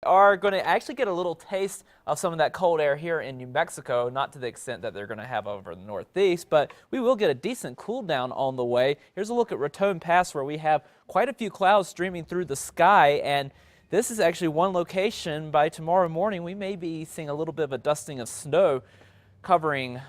are going to actually get a little taste of some of that cold air here in New Mexico, not to the extent that they're going to have over the Northeast, but we will get a decent cool down on the way. Here's a look at Raton Pass, where we have quite a few clouds streaming through the sky, and this is actually one location. By tomorrow morning, we may be seeing a little bit of a dusting of snow covering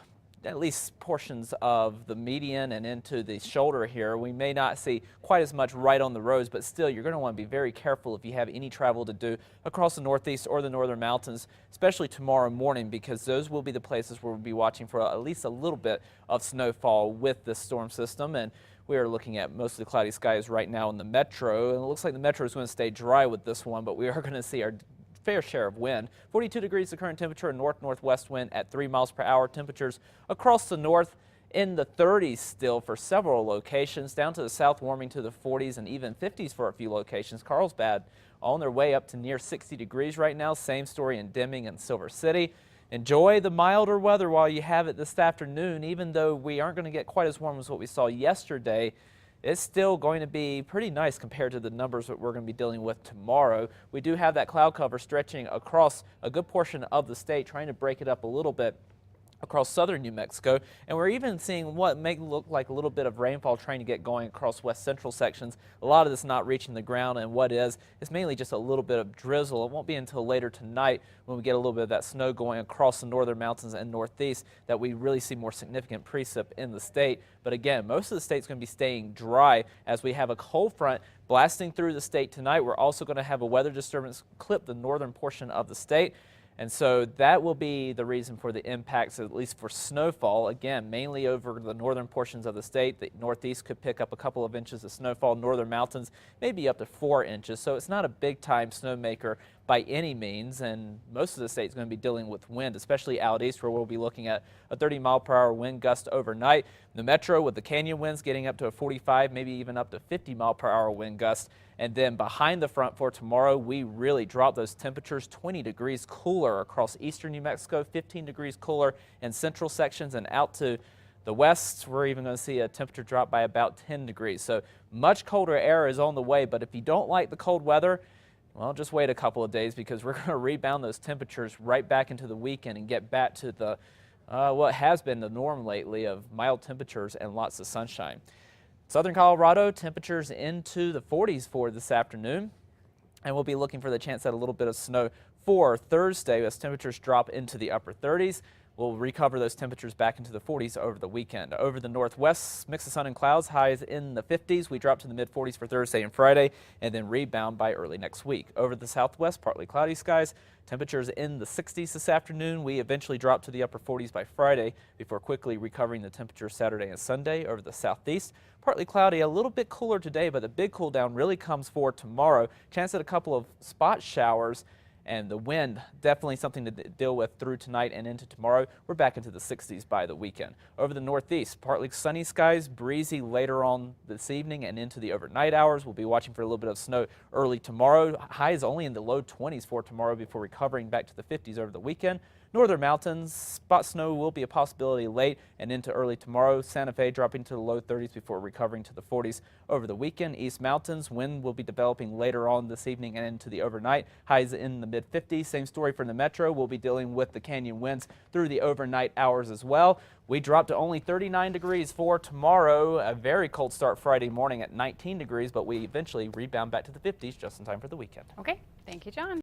at least portions of the median and into the shoulder here. We may not see quite as much right on the roads, but still you're going to want to be very careful if you have any travel to do across the Northeast or the northern mountains, especially tomorrow morning, because those will be the places where we'll be watching for at least a little bit of snowfall with this storm system. And we are looking at mostly cloudy skies right now in the metro, and it looks like the metro is going to stay dry with this one, but we are going to see our fair share of wind. 42 degrees the current temperature, north-northwest wind at 3 miles per hour. Temperatures across the north in the 30s still for several locations, down to the south warming to the 40s and even 50s for a few locations. Carlsbad on their way up to near 60 degrees right now. Same story in Deming and Silver City. Enjoy the milder weather while you have it this afternoon. Even though we aren't going to get quite as warm as what we saw yesterday, it's still going to be pretty nice compared to the numbers that we're going to be dealing with tomorrow. We do have that cloud cover stretching across a good portion of the state, trying to break it up a little bit across southern New Mexico, and we're even seeing what may look like a little bit of rainfall trying to get going across west central sections. A lot of this not reaching the ground, and what is mainly just a little bit of drizzle. It won't be until later tonight when we get a little bit of that snow going across the northern mountains and northeast that we really see more significant precip in the state. But again, most of the state's going to be staying dry as we have a cold front blasting through the state tonight. We're also going to have a weather disturbance clip the northern portion of the state. And so that will be the reason for the impacts, at least for snowfall. Again, mainly over the northern portions of the state. The northeast could pick up a couple of inches of snowfall. Northern mountains maybe up to 4 inches. So it's not a big time snowmaker by any means. And most of the state is going to be dealing with wind, especially out east, where we'll be looking at a 30-mile-per-hour wind gust overnight. The metro with the canyon winds getting up to a 45, maybe even up to 50-mile-per-hour wind gust. And then behind the front for tomorrow, we really drop those temperatures 20 degrees cooler across eastern New Mexico, 15 degrees cooler in central sections, and out to the west, we're even going to see a temperature drop by about 10 degrees. So much colder air is on the way, but if you don't like the cold weather, well, just wait a couple of days, because we're going to rebound those temperatures right back into the weekend and get back to the what has been the norm lately of mild temperatures and lots of sunshine. Southern Colorado, temperatures into the 40s for this afternoon, and we'll be looking for the chance at a little bit of snow for Thursday as temperatures drop into the upper 30s. We'll recover those temperatures back into the 40s over the weekend. Over the northwest, mix of sun and clouds, highs in the 50s. We drop to the mid-40s for Thursday and Friday, and then rebound by early next week. Over the southwest, partly cloudy skies, temperatures in the 60s this afternoon. We eventually drop to the upper 40s by Friday before quickly recovering the temperature Saturday and Sunday. Over the southeast, partly cloudy, a little bit cooler today, but the big cool down really comes for tomorrow. Chance at a couple of spot showers. And the wind, definitely something to deal with through tonight and into tomorrow. We're back into the 60s by the weekend. Over the northeast, partly sunny skies, breezy later on this evening and into the overnight hours. We'll be watching for a little bit of snow early tomorrow. Highs only in the low 20s for tomorrow before recovering back to the 50s over the weekend. Northern mountains, spot snow will be a possibility late and into early tomorrow. Santa Fe dropping to the low 30s before recovering to the 40s over the weekend. East mountains, wind will be developing later on this evening and into the overnight. Highs in the mid-50s. Same story for the metro. We'll be dealing with the canyon winds through the overnight hours as well. We drop to only 39 degrees for tomorrow. A very cold start Friday morning at 19 degrees, but we eventually rebound back to the 50s just in time for the weekend. Okay, thank you, John.